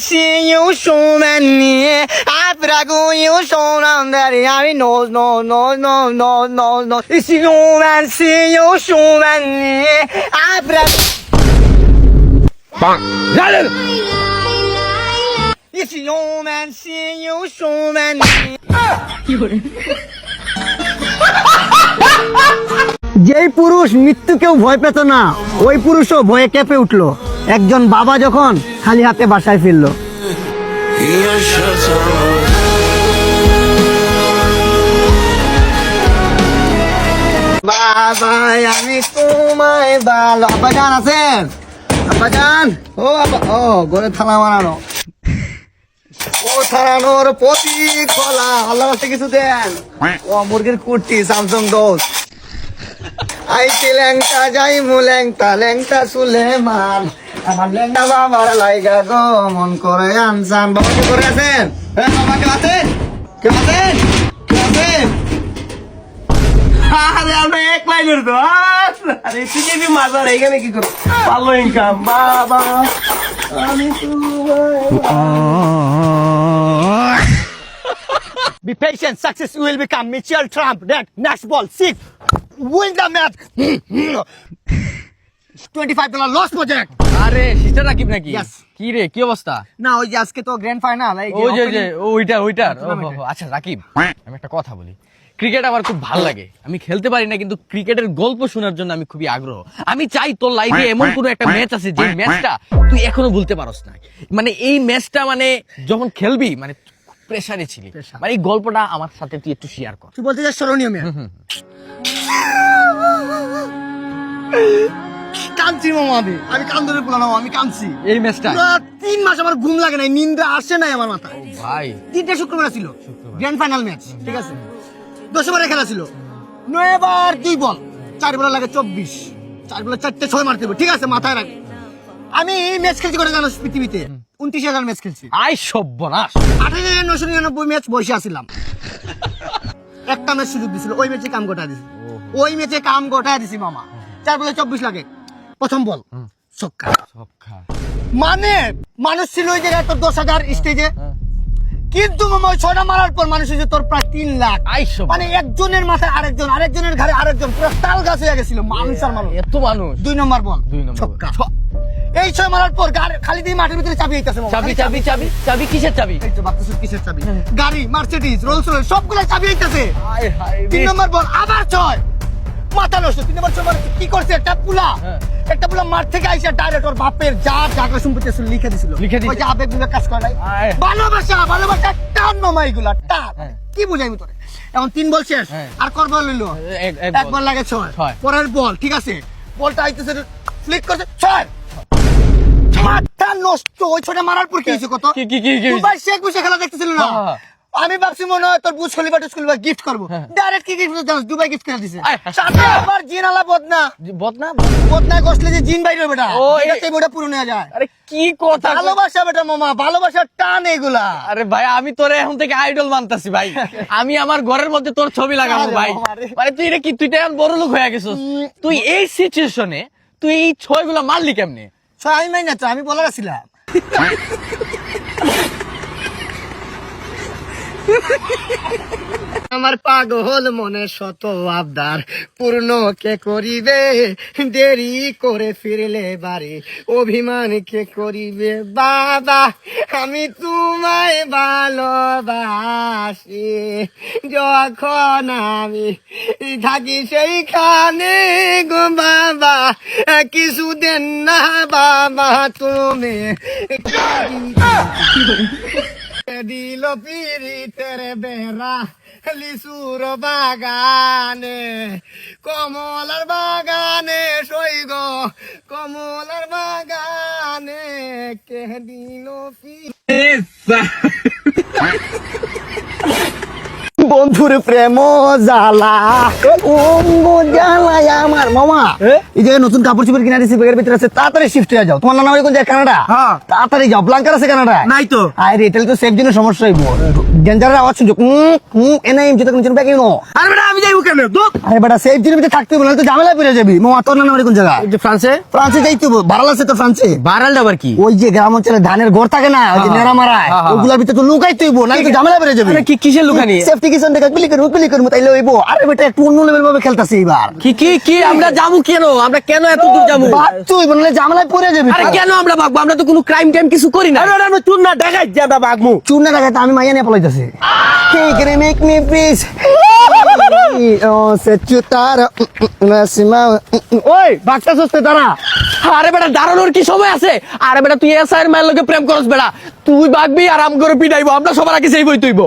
see you so many. I prago you so many. I mean no. It's you man see you so many. I prago. Bang. Jalan. It's you man see you so many. যেই পুরুষ মৃত্যুকেও ভয় পেত না ওই পুরুষও ভয়ে কেঁপে উঠলো একজন বাবা যখন খালি হাতে বাসায় ফিরলো। বাবা আমি তোমায় ভালো আব্বাজান আছেন? আব্বাজান ও ঘরে থালা মারানো ও থানানোর প্রতি খোলা আল্লাহ কিছু দেন ও মুরগির কুর্তি স্যামসাং দোষ আইতে ল্যাংটা যাই মু ল্যাংটা সুলেমান আমার ল্যাংটা বাবার লাইগা গো মন করে আনসান। বাবা কি করে আছেন? হ্যাঁ বাবা কে আছেন? আরে আমরা এক লাইনের তো আরে সিজিবি মাজার এখানে কি করো ভালো ইনকাম বাবা আমি Be patient, success will become Michelle Trump. That next ball, 6. Win the match. $25 loss project. আরে সিস্টার রাকিব নাকি? Yes. কি রে কি অবস্থা? না ওই যে আজকে তো গ্র্যান্ড ফাইনাল ওই যে ওইটার আচ্ছা রাকিব আমি একটা কথা বলি ক্রিকেট আমার খুব ভালো লাগে আমি খেলতে পারি না কিন্তু ক্রিকেটের গল্প শোনার জন্য আমি খুবই আগ্রহ আমি চাই তোর লাইফে এমন কোন একটা ম্যাচ আছে যে ম্যাচটা তুই এখনো ভুলতে পারস না মানে এই ম্যাচটা মানে যখন খেলবি মানে প্রেসারে ছিলি মানে এই গল্পটা আমার সাথে তুই একটু শেয়ার কর তুই বলতে চাস স্মরণীয় ম্যাচ কাঁদছি মামা আমি কান্দরে বললাম আমি কাঁদছি এই ম্যাচটা 3 মাস আমার ঘুম লাগে নাই নিন্দ্রা আসে নাই আমার মাথায় ভাই 3টা শুক্রবার ছিল গ্র্যান্ড ফাইনাল ম্যাচ ঠিক আছে 10 ওভারের খেলা ছিল 9 ওভার 2 বল 4 বল লাগে 24 4 বলে 4টে 6 মারতে হবে ঠিক আছে মাথায় রাখ আমি এই ম্যাচ খেলছি করে জানো পৃথিবীতে 29000 ম্যাচ খেলছি আই সর্বনাশ 28999 ম্যাচ বসে আছিলাম একটা ম্যাচ সুযোগ দিছিল ওই ম্যাচে কাম গোটা দিছি মামা 4 বলে 24 লাগে প্রথম বল ছক্কা মানে মানুষ ছিল ওই জায়গায় তোর 10,000 স্টেজে কিন্তু মামা 6টা মারার পর মানুষ হয়েছে তোর প্রায় 3 লাখ মানে একজনের মাথায় আরেকজনের ঘাড়ে আরেকজন পুরো তাল গাছ হয়ে গেছিল মানুষ আর মানুষ এত মানুষ 2 নম্বর বল ছক্কা এই 6 মারার পর খালি দিয়ে মাঠের ভিতরে চাবি আইতাছে চাবি কিসের চাবি এই তো ভাবতেছিস কিসের চাবি গাড়ি মার্সিডিজ রোলস রয়েস সবগুলা চাবি আইতাছে 3 নম্বর বল আবার 6 মাথা নষ্ট 3 নম্বর 6 মানে কি করছে একটা পুলা মাঠ থেকে আইসা ডাইরেক্ট ওর বাপের যা জায়গা সম্পত্তি ছিল লিখে দিছিল ওই যে আবেগ বিবেক কাজ করে নাই ভালোবাসা টান মামা এগুলা টান কি বুঝাইবি তোরে এখন 3 বল শেষ আর করব লইলো একবার লাগে 6 পরের বল ঠিক আছে বলটা আইতেছে ফ্লিক করছে 6 মাথা নষ্ট ওই 6টা মারার পর কি হইছে কত কি ভাই শেখ বসে খেলা দেখতেছিল না আমি ভাবছি মনে হয় তোর বুঝ খলিফা গিফট করবো ডাইরেক্ট কি গিফট জানিস দুবাই গিফট করে দিছে সাথে আবার জিন আলা বদনা গোসলে যে জিন বাইরে বেটা এটাতে বড় পুরো নেওয়া যায় আরে কি কথা ভালোবাসা বেটা মামা ভালোবাসার টান এগুলা আরে ভাই আমি তোরে এখন থেকে আইডল মানতাছি ভাই আমি আমার ঘরের মধ্যে তোর ছবি লাগাবো ভাই মানে তুই কি তুই তো এখন বড় লোক হয়ে গেছিস তুই এই সিচুয়েশনে তুই এই 6 গুলা মারলি কেমনে আমি মাই না তো আমি বলার ছিলাম আমার পাগল মনে শত আবদার পূর্ণ কে করিবে দেরি করে ফিরলে বাড়ি অভিমান কে করিবে বাবা আমি তোমায় ভালোবাসি যখন আমি থাকি সেইখানে গো বাবা কিছু দেন না বাবা তুমি দিল পিরিতের বেড়া লিচুর বাগানে কমলার বাগানে সইগ কমলার বাগানে কে দিল বন্ধুর প্রেম জ্বালা জ্বালায় আমার মামা এই যে নতুন কাপড় চোপড় কিনা দিচ্ছি ব্যাগের ভিতরে আছে তাড়াতাড়ি শিফট হয়ে যাও তোমার নানা কোন যায় কানাডা তাড়াতাড়ি যাও ব্লাঙ্কার আছে কানাডা নাই তো আরে এটা তো সেফ জন্য সমস্যা হইব ডেঞ্জারের আওয়াজ শুনছো এনে যেটা কোন ব্যাগ ইনো আরে বেটা আমি যাইবো কেন দুঃখ আরে বেটা সেফ জিনিস ভিতরে থাকতে হবে না তো ঝামেলা পড়ে যাবি মামা তোর না কোন জায়গা যে ফ্রান্সে ফ্রান্সে যাইতে হবে ভাড়া আছে তো ফ্রান্সে বারাল আবার কি ওই যে গ্রাম অঞ্চলে ধানের ঘর থাকে না ওই যে নেড়া মারায় হ্যাঁ, হ্যাঁ। ওগুলার ভিতরে তো লুকাইতে হইব না তো ঝামেলা পড়ে যাবি আরে কি কিসের লুকানি সেফটি কিসন দেখা ক্লিক করব তাইলে হইব আরে বেটা একটু অন্য লেভেল ভাবে খেলতাছে এবার কি আমরা যাবো কেন আমরা কেন এত দূর যাবো বাচ্চু হইব না ঝামেলায় পড়ে যাবি আরে কেন আমরা ভাগবো আমরা তো কোনো ক্রাইম টাইম কিছু করি না আরে বেটা আমি তুই না ঢাকায় যাবা বাগমু চুন না লাগাতে আমি মাইয়া নিয়ে পলাইতাছি Can you make me please? Oh, set you tara. ওই বাচ্চা সস্তে তারা আরে বেটা দাঁড়ানোর কি সময় আছে আরে বেটা তুই এসআইয়ের মায়ের লোকে প্রেম করস বেটা তুই ভাগবি আর আম করে পিটাইবো আমরা সবার আগে সেই বই তুইবো